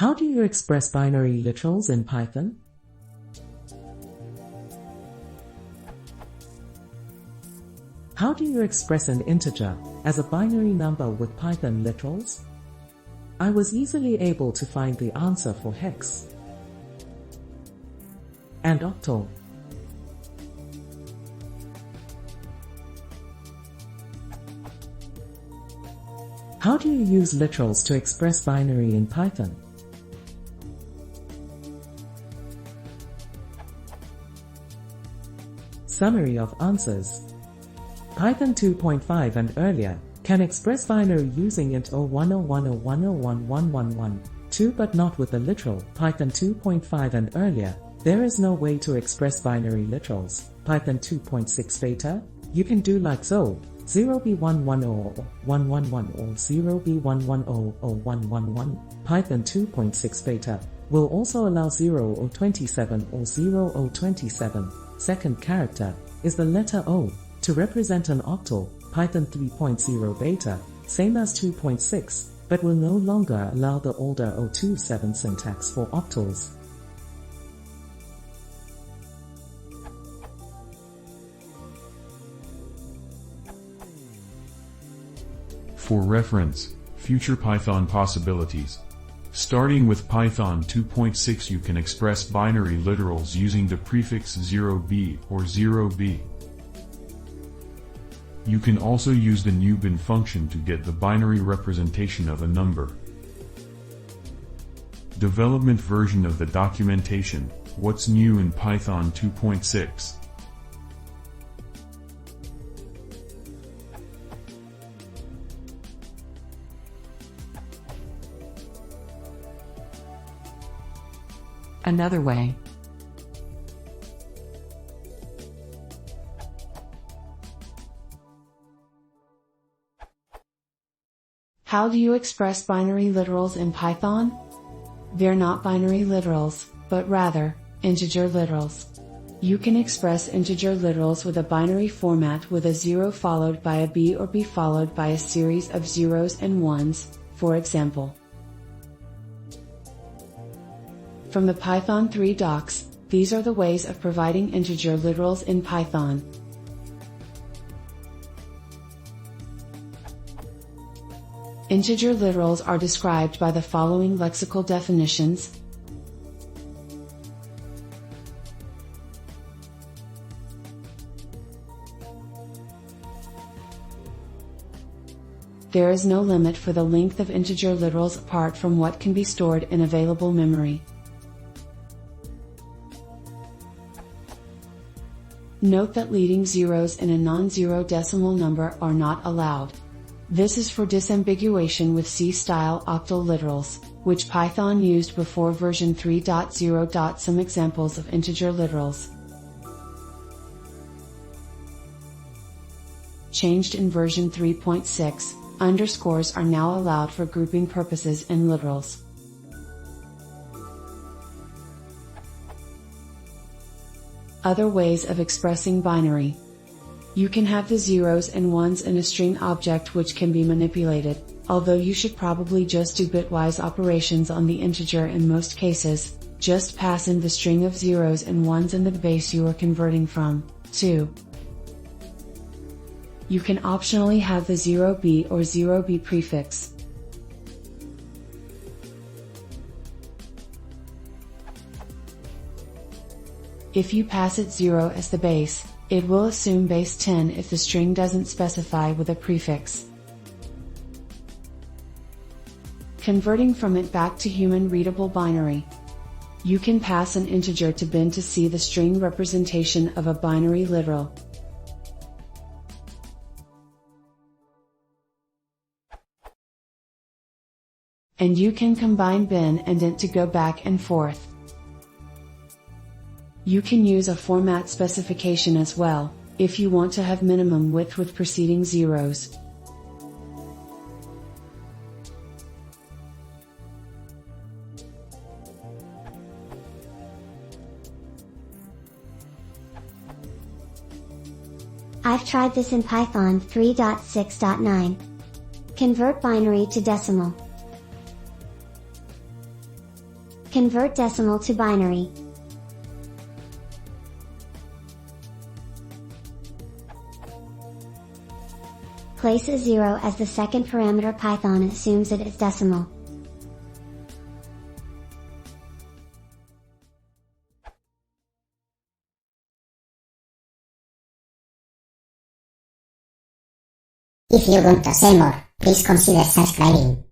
How do you express binary literals in Python? How do you express an integer as a binary number with Python literals? I was easily able to find the answer for hex and octal. How do you use literals to express binary in Python? Summary of answers. Python 2.5 and earlier can express binary using int 0101011111, but not with the literal. Python 2.5 and earlier, there is no way to express binary literals. Python 2.6 beta, you can do like so, 0b110 or 111 or 0b110 or 111. Python 2.6 beta will also allow 0 or 27 or 0 or 27. Second character is the letter O to represent an octal. Python 3.0 beta, same as 2.6, but will no longer allow the older 027 syntax for octals. For reference, future Python possibilities. Starting with Python 2.6, you can express binary literals using the prefix 0b or 0b. You can also use the new bin function to get the binary representation of a number. Development version of the documentation, what's new in Python 2.6. Another way. How do you express binary literals in Python? They're not binary literals, but rather, integer literals. You can express integer literals with a binary format with a 0 followed by a b or b followed by a series of zeros and ones, for example. From the Python 3 docs, these are the ways of providing integer literals in Python. Integer literals are described by the following lexical definitions. There is no limit for the length of integer literals apart from what can be stored in available memory. Note that leading zeros in a non-zero decimal number are not allowed. This is for disambiguation with C-style octal literals, which Python used before version 3.0. Some examples of integer literals. Changed in version 3.6, underscores are now allowed for grouping purposes in literals. Other ways of expressing binary. You can have the zeros and ones in a string object which can be manipulated, although you should probably just do bitwise operations on the integer in most cases. Just pass in the string of zeros and ones in the base you are converting from, to. You can optionally have the 0b or 0b prefix. If you pass it 0 as the base, it will assume base 10 if the string doesn't specify with a prefix. Converting from it back to human-readable binary. You can pass an integer to bin to see the string representation of a binary literal. And you can combine bin and int to go back and forth. You can use a format specification as well, if you want to have minimum width with preceding zeros. I've tried this in Python 3.6.9. Convert binary to decimal. Convert decimal to binary. Place a 0 as the second parameter. Python assumes it is decimal. If you want to see more, please consider subscribing.